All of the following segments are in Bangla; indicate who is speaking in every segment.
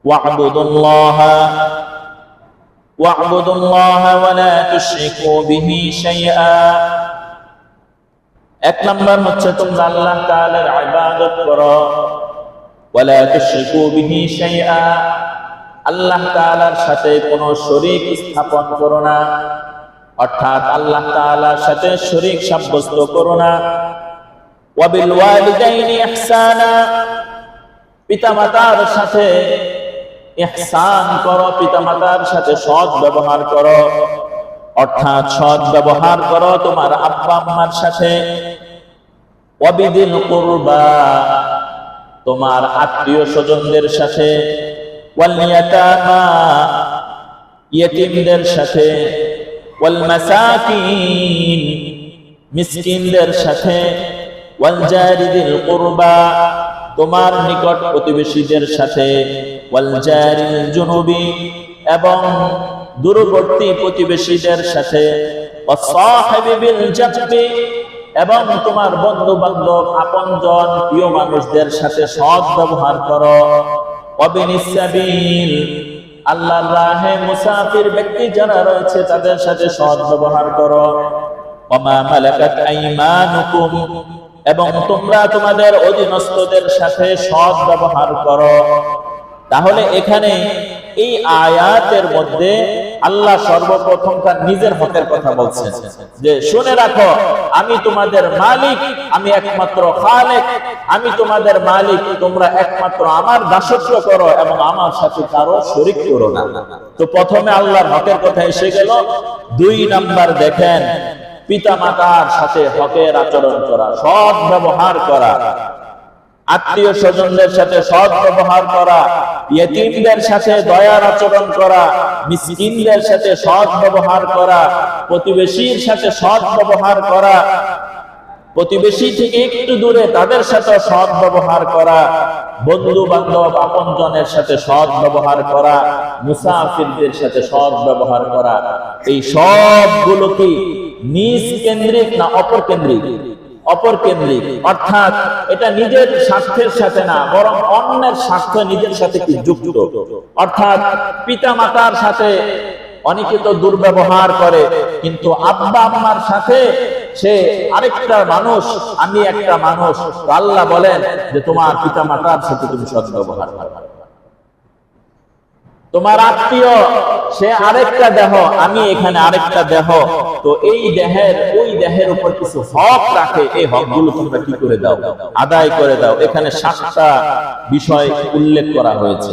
Speaker 1: ওয়া'বুদুল্লাহ ওয়া লা তুশরিকু বিহি শাইআ। এক নাম্বার হচ্ছে তোমরা আল্লাহ তাআলার ইবাদত করো, ওয়া লা তুশরিকু বিহি শাইআ, আল্লাহ তাআলার সাথে কোনো শরীক স্থাপন করো না, অর্থাৎ আল্লাহ তাআলার সাথে শরীক সাব্যস্ত করো না। ওয়া বিল ওয়ালিদাইনি ইহসানা, পিতামাতার সাথে ইহসান করো, পিতামাতার সাথে সৎ ব্যবহার করো, অর্থাৎ সৎ ব্যবহার করো তোমার আব্বা আম্মার সাথে। ওয়া বিদিল কুরবা, তোমার আত্মীয় স্বজনদের সাথে। ওয়াল ইয়াতামা, ইয়েতিমদের সাথে। ওয়াল মাসাকিন, মিসকিনদের সাথে। ওয়াল জারিদিল কুরবা, তোমার নিকট প্রতিবেশীদের সাথে। ওয়াল জারিল জুনুবি, এবং দূরবর্তী প্রতিবেশীদের সাথে। ওয়াস সাহিবি বিল জানবি, এবং তোমার বন্ধু বান্ধব আপনজন প্রিয় মানুষদের সাথে সৎ ব্যবহার করো। ওয়াবিনিস সাবিল, আল্লাহর রাহে মুসাফির ব্যক্তি যারা রয়েছে তাদের সাথে সৎ ব্যবহার করো। ওয়ামা মালাকাত আইমানুকুম, এবং তোমরা তোমাদের অধীনস্থদের সাথে সৎ ব্যবহার করো। তাহলে এখানে এই আয়াতের মধ্যে আল্লাহ সর্বপ্রথম তার নিজের হকের কথা বলছেন, যে শুনে রাখো আমি তোমাদের মালিক, আমি একমাত্র খালেক, আমি তোমাদের মালিক, তোমরা একমাত্র আমার দাসত্ব করো এবং আমার সাথে কারো শরীক করো না। তো প্রথমে আল্লাহর হকের কথা এসে গেল। 2 নাম্বার দেখেন, পিতা মাতার সাথে হকের আচরণ করা, সৎ ব্যবহার করা, আত্মীয় স্বজনদের সাথে সৎ ব্যবহার করা, ইয়েতিমদের সাথে দয়ার আচরণ করা, মিসকিনদের সাথে সৎ ব্যবহার করা, প্রতিবেশীর সাথে সৎ ব্যবহার করা, প্রতিবেশী থেকে একটু দূরে তাদের সাথে সৎ ব্যবহার করা, বন্ধু বান্ধব আপনজনের সাথে সৎ ব্যবহার করা, মুসাফিরদের সাথে সৎ ব্যবহার করা। এই সবগুলো কি নিজ কেন্দ্রিক না অপর কেন্দ্রিক? অপর কেন্দ্রিক, অর্থাৎ এটা নিজের স্বার্থের সাথে না, বরং অন্যের স্বার্থ নিজের সাথে কি যুক্ত। অর্থাৎ পিতা মাতার সাথে অনেকে তো দুর্ব্যবহার করে, কিন্তু আব্বা আম্মার সাথে সে আরেকটা মানুষ, আমি একটা মানুষ। আল্লাহ বলেন যে তোমার পিতা মাতার সাথে তুমি সৎ ব্যবহার করো। তোমার আত্মীয় সে আরেকটা দেহ, আমি এখানে আরেকটা দেহ, তো এই দেহের ওই দেহের উপর কিছু হক রাখে, এই হকগুলো তোমরা কি করে দাও? আদায় করে দাও। এখানে 7টা বিষয় উল্লেখ করা হয়েছে।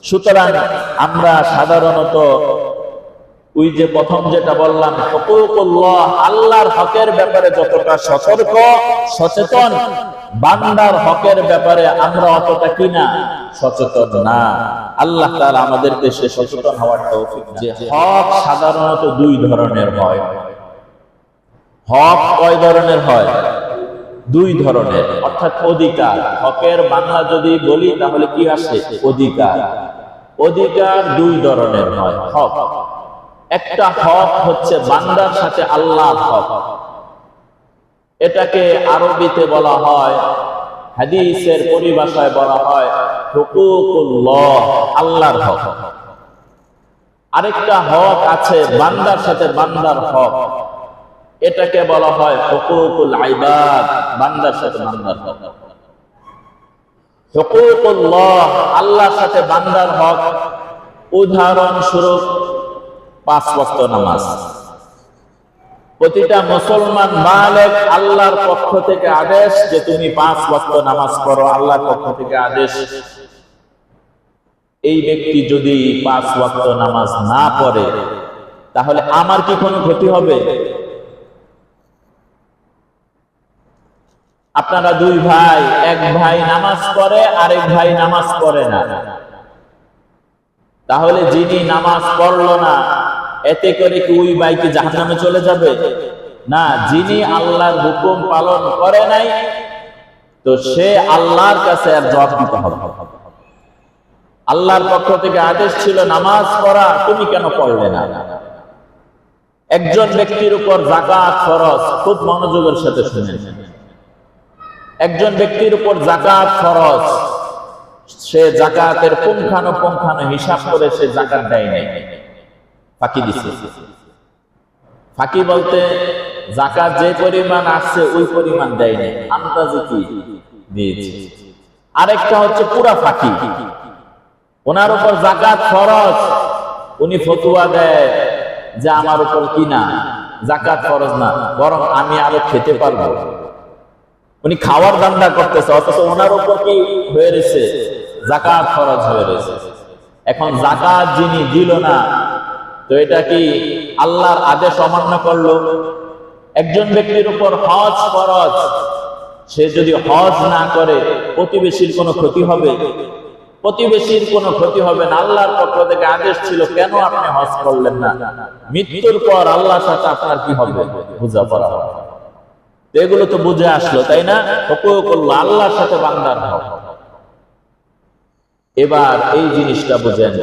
Speaker 1: সুতরাং আমরা সাধারণত ওই যে প্রথম যেটা বললাম, হুকুকুল্লাহ, আল্লাহর হকের ব্যাপারে যতটা সতর্ক সচেতন, বান্দার হকের ব্যাপারে আমরা অতটা কিনা সচেতন না। আল্লাহ তাআলা আমাদেরকে সে সচেতন হওয়ার তৌফিক দান। যে হক সাধারণত 2 ধরনের হয়। হক কয় ধরনের হয়? 2 ধরনের, অর্থাৎ অধিকার। হকের বাংলা যদি বলি তাহলে কি আসে? অধিকার। অধিকার 2 ধরনের হয়। হক, একটা হক হচ্ছে বান্দার সাথে আল্লাহর হক, এটাকে আরবিতে বলা হয়, হাদিসের পরিভাষায় বলা হয় হুকুকুল্লাহ, আল্লাহর হক। আরেকটা হক আছে বান্দার সাথে বান্দার হক, এটাকে বলা হয় হুকুকুল ইবাদ, বান্দার সাথে বান্দার হক। হুকুকুল্লাহ, আল্লাহর সাথে বান্দার হক, উদাহরণস্বরূপ 5 ওয়াক্ত নামাজ। প্রতিটা মুসলমান বালেগ আল্লাহর পক্ষ থেকে আদেশ যে তুমি 5 ওয়াক্ত নামাজ পড়ো, আল্লাহর পক্ষ থেকে আদেশ। এই ব্যক্তি যদি 5 ওয়াক্ত নামাজ না পড়ে তাহলে আমার কি কোনো ক্ষতি হবে? আপনারা 2 ভাই, এক ভাই নামাজ পড়ে আরেক ভাই নামাজ পড়ে না, তাহলে যিনি নামাজ পড়লো না এতে করে কি ওই ভাই কি জাহান্নামে চলে যাবে? না, যিনি আল্লাহর হুকুম পালন করে নাই তো সে আল্লাহর কাছে আর জবাব দিতে হবে। আল্লাহর পক্ষ থেকে আদেশ ছিল নামাজ পড়া, তুমি কেন পড়লে না? একজন ব্যক্তির উপর যাকাত ফরজ, খুব মনোযোগের সাথে শুনেন। একজন ব্যক্তির উপর যাকাত ফরজ, সে জাকাতের পুঙ্খানুপুঙ্খানু হিসাব করে সে জাকাত দেয় নাই, ফাঁকি দিছে। ফাঁকি বলতে জাকাত যে পরিমাণ আসছে ওই পরিমাণ দেয় নাই, আন্দাজে কি দিয়েছে। আরেকটা হচ্ছে পুরা ফাঁকি, ওনার উপর জাকাত ফরজ, উনি ফতুয়া দেয় যে আমার উপর কি না জাকাত ফরজ না, বরং আমি আরো খেতে পারবো। উনি খাওয়ার ধান্দা করতেছে, অথচ ওনার উপর কি হয়ে রয়েছে জাকাত ফরজ হয়ে রয়েছে। এখন জাকাত যিনি দিল না, তো এটা কি আল্লাহর আদেশ অমান্য করলো? একজন ব্যক্তির উপর হজ ফরজ, সে যদি হজ না করে প্রতিবেশীর কোনো ক্ষতি হবে? প্রতিবেশীর কোনো ক্ষতি হবে না। আল্লাহর পক্ষ থেকে আদেশ ছিল, কেন আপনি হজ করলেন না? মৃত্যুর পর আল্লাহর সাথে আপনার কি হবে? বোঝাপড়া হবে। এগুলো তো বুঝে আসলো, তাই না? হুকুকুল্লাহ, আল্লাহর সাথে বান্দার হক। এবার এই জিনিসটা বুঝেন।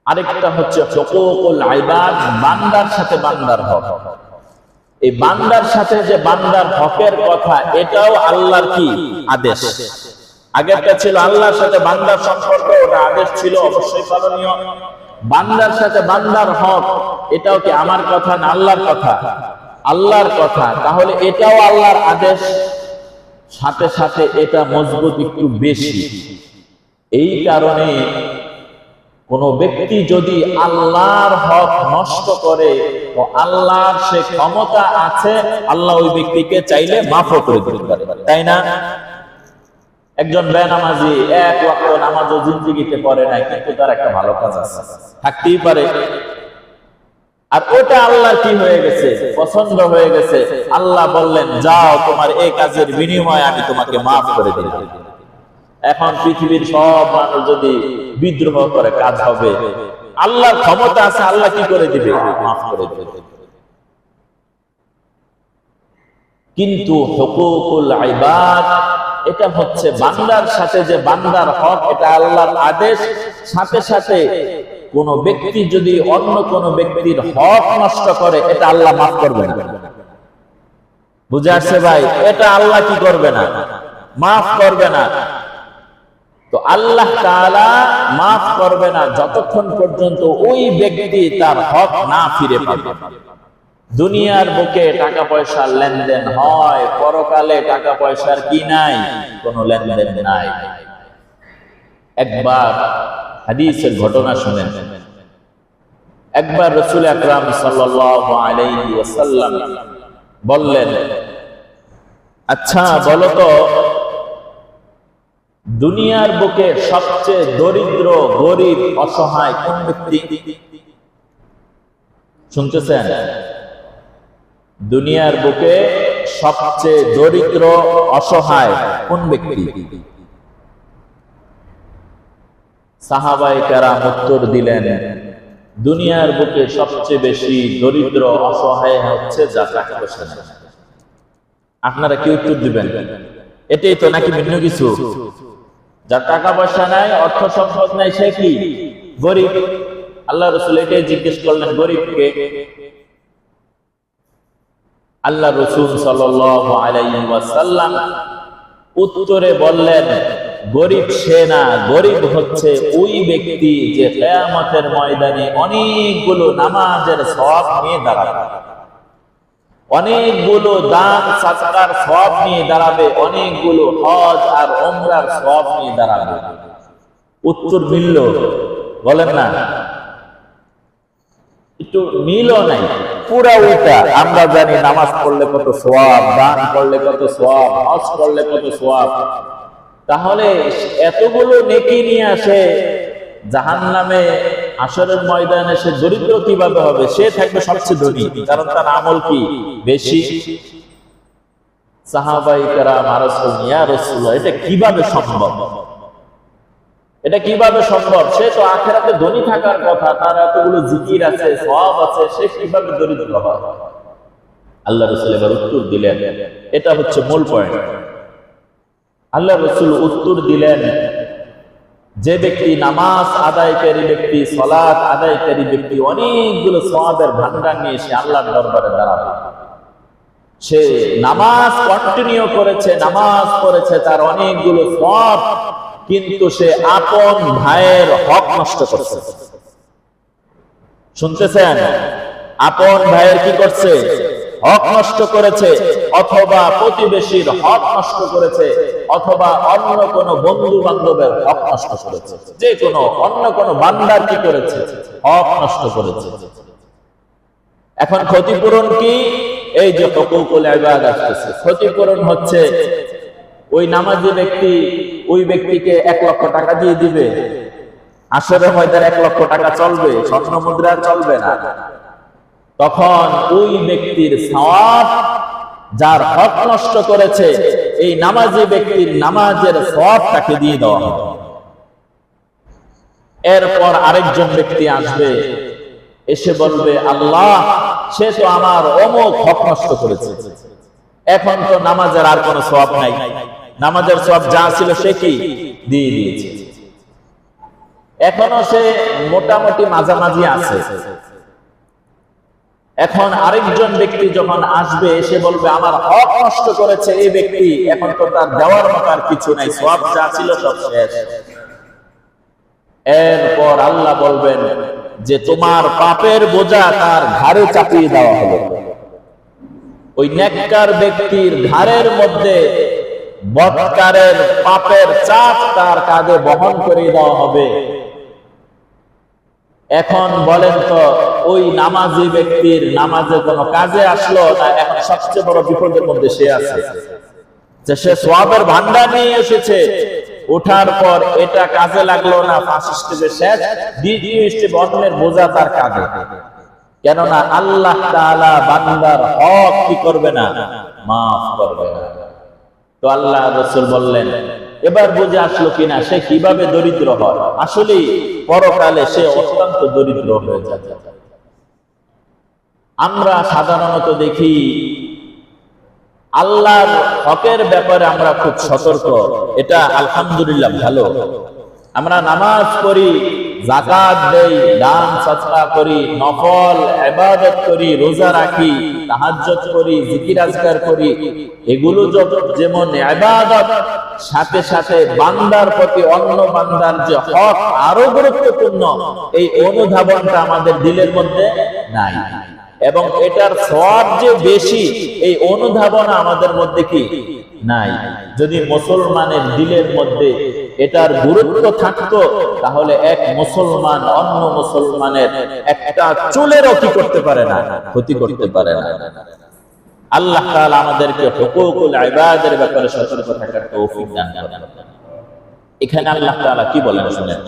Speaker 1: আরেকটা হচ্ছে হুকুকুল ইবাদ, বান্দার সাথে বান্দার হক। এই বান্দার সাথে যে বান্দার হকের কথা, এটাও আল্লাহর কি আদেশ। আগেরটা ছিল আল্লাহর সাথে বান্দার সম্পর্ক, ওটা আদেশ ছিল, অবশ্যই পালনীয়। বান্দার সাথে বান্দার হক, এটাও কি আমার কথা না আল্লাহর কথা? আল্লাহর কথা। তাহলে এটাও আল্লাহর আদেশ, সাথে সাথে এটা মজবুত একটু বেশি। এই কারণে কোন ব্যক্তি যদি আল্লাহর হক নষ্ট করে, তো আল্লাহর সে ক্ষমতা আছে, আল্লাহ ওই ব্যক্তিকে চাইলে মাফও করে দিতে পারে, তাই না? একজন বেনামাজি এক ওয়াক্ত নামাজও জিন্দেগিতে পড়ে নাই, কিন্তু তার একটা ভালো কাজ আছে, থাকতেই পারে। আর ওটা আল্লাহর কি হয়ে গেছে? পছন্দ হয়ে গেছে। আল্লাহ বললেন, যাও, তোমার এই কাজের বিনিময়ে আমি তোমাকে মাফ করে দিলাম। এখন পৃথিবীর সব মানুষ যদি বিদ্রোহ করে, কাজ হবে? আল্লাহর ক্ষমতা আছে, আল্লাহ কি করে দিবে? মাফ করে দিবে। কিন্তু হুকুকুল ইবাদ, এটা হচ্ছে বান্দার সাথে যে বান্দার হক, এটা আল্লাহর আদেশ। সাথে সাথে কোন ব্যক্তি যদি অন্য কোন ব্যক্তির হক নষ্ট করে, এটা আল্লাহ মাফ করবে না। বুঝে আসছে ভাই? এটা আল্লাহ কি করবে না? মাফ করবে না। তো আল্লাহ তাআলা মাফ করবে না যতক্ষণ পর্যন্ত ওই ব্যক্তি তার হক না ফিরে পাবে। দুনিয়ার বুকে টাকা পয়সার লেনদেন হয়, পরকালে টাকা পয়সার কি নাই? কোনো লেনদেন নাই। একবার হাদিসের ঘটনা শুনেন। একবার রাসূল আকরাম সাল্লাল্লাহু আলাইহি ওয়াসাল্লাম বললেন, আচ্ছা বলো তো, দুনিয়ার বুকে সবচেয়ে দরিদ্র, গরিব, অসহায় কোন ব্যক্তি? শুনতেছেন? দুনিয়ার বুকে সবচেয়ে দরিদ্র, অসহায় কোন ব্যক্তি? সাহাবায়ে কেরাম উত্তর দিলেন, দুনিয়ার বুকে সবচেয়ে বেশি দরিদ্র, অসহায় হচ্ছে যার টাকা পয়সা নেই। আপনারা কি উত্তর দিবেন? এটাই তো, নাকি ভিন্ন কিছু? যার টাকা পয়সা নাই, অর্থ সম্পদ নাই, সে কি গরিব? আল্লাহ রাসূল এটাই জিজ্ঞেস করলেন, গরিব কে? আল্লাহ রাসূল সাল্লাল্লাহু আলাইহি ওয়াসাল্লাম উত্তরে বললেন, গরিব সে না, গরিব হচ্ছে ওই ব্যক্তি যে কিয়ামতের ময়দানে অনেকগুলো নামাজের সওয়াব নিয়ে দাঁড়াবে, অনেকগুলো দান সাদকার সওয়াব নিয়ে দাঁড়াবে, অনেকগুলো হজ আর উমরার সওয়াব নিয়ে দাঁড়াবে। উত্তর মিলল? বলেন না, একটু মিলও নাই, পুরা উল্টা। আমরা জানি নামাজ পড়লে কত সওয়াব, দান করলে কত সওয়াব, হজ করলে কত সওয়াব। তাহলে এতগুলো নেকি নিয়ে আসে জাহান্নামে, হাশরের ময়দানে সে দরিদ্র কিভাবে হবে? সে থাকবে সবচেয়ে ধনী, কারণ তার আমল কি বেশি। সাহাবায়ে কেরাম আরজ করলেন, ইয়া রাসূলুল্লাহ, এটা কিভাবে সম্ভব? এটা কিভাবে সম্ভব? সে তো আখিরাতে ধনী থাকার কথা, তার এতগুলো জিকির আছে, সওয়াব আছে, সে কিভাবে দরিদ্র হয়? আল্লাহ রাসূল এবার উত্তর দিলেন, এটা হচ্ছে মূল পয়েন্ট। আল্লাহ রাসূল উত্তর দিলেন, যে ব্যক্তি নামাজ আদায়কারী ব্যক্তি, সালাত আদায়কারী ব্যক্তি, অনেকগুলো সওয়াবের ভান্ডার নিয়ে সে আল্লাহর দরবারে দাঁড়াবে। সে নামাজ কন্টিনিউ করেছে, নামাজ পড়েছে, তার অনেকগুলো সওয়াব কিন্তু সে আপন ভাইয়ের হক নষ্ট করছে। শুনতেছেন? আপন ভাইয়ের কি করছে? হক নষ্ট করেছে, অথবা প্রতিবেশীর হক নষ্ট করেছে, অথবা অন্য কোন বন্ধু বান্ধবের হক নষ্ট করেছে। যে কোনো অন্য কোন বান্দার কি করেছে? হক নষ্ট করেছে। এখন ক্ষতিপূরণ কি? এই যে হুকুকুল ইবাদত আসছে, ক্ষতিপূরণ হচ্ছে ওই নামাজি ব্যক্তি ওই ব্যক্তিকে 1 লক্ষ টাকা দিয়ে দিবে। আসরে হয়তো 1 লক্ষ টাকা চলবে, স্বর্ণ মুদ্রা চলবে না। তখন ওই ব্যক্তির সওয়াব, যার হক নষ্ট করেছে, এই নামাজি ব্যক্তির নামাজের সওয়াব তাকে দিয়ে দেওয়া হবে। এরপর আরেকজন ব্যক্তি আসবে, এসে বলবে, আল্লাহ, সে তো আমার অমুক হক নষ্ট করেছে, এখন তো নামাজের আর কোনো সওয়াব নাই, নামাজের সওয়াব যা ছিল সে কি দিয়ে দিয়েছে, এখনো সে মোটামুটি মাঝামাঝি আছে। এখন আরেকজন ব্যক্তি যখন আসবে, এসে বলবে, আমার হক নষ্ট করেছে এই ব্যক্তি, এখন তো তার দেওয়ার মতো আর কিছু নাই, সওয়াব যা ছিল সব শেষ। এরপর আল্লাহ বলবেন যে তোমার পাপের বোঝা তার ঘাড়ে চাপিয়ে দেওয়া হলো। ওই নেককার ব্যক্তির ঘাড়ের মধ্যে বদকারের পাপের চাপ তার কাঁধে বহন করে দেওয়া হবে। এখন বলেন তো, ওই নামাজি ব্যক্তির নামাজে কোনো কাজে আসলো না? এখন সবচেয়ে বড় বিপদের মধ্যে সে আছে, যে সে সওয়াবের ভান্ডার নিয়ে এসেছে, ওঠার পর এটা কাজে লাগলো না, ফার্স্ট স্টেজে শেষ, দ্বিতীয় স্টেজে অন্যের বোঝা তার কাঁধে। কেননা আল্লাহ তাআলা বান্দার হক কি করবে না? মাফ করবে না। তো আল্লাহ রাসূল বললেন, এবার বুঝে আসলো কিনা সে কিভাবে দরিদ্র হয়। আসলে পরকালে সে অত্যন্ত দরিদ্র হয়ে যাবে। আমরা সাধারণত দেখি আল্লাহর হকের ব্যাপারে আমরা খুব সতর্ক, এটা আলহামদুলিল্লাহ ভালো। আমরা নামাজ পড়ি, যাকাত দেই, দান সদকা করি, নফল ইবাদত করি, রোজা রাখি, তাহাজ্জুদ করি, জিকির আজকার করি, এগুলো যেমন ইবাদত, সাথে সাথে বান্দার প্রতি অন্য বান্দার যে হক আরো গুরুত্বপূর্ণ, এই অনুধাবনটা আমাদের দিলের মধ্যে নাই, এবং এটার সওয়াব যে বেশি, এই অনুধাবন আমাদের মধ্যে কি নাই। যদি মুসলমানের দিলের মধ্যে এটার গুরুত্ব থাকতো, তাহলে এক মুসলমান অন্য মুসলমানের একটা চুলেরও কি করতে পারে না, ক্ষতি করতে পারে না। আল্লাহ তাআলা আমাদেরকে হুকুকুল ইবাদের ব্যাপারে সতর্ক থাকার তৌফিক দান করেন। এখানে আল্লাহ তাআলা কি বলেন শুনেন।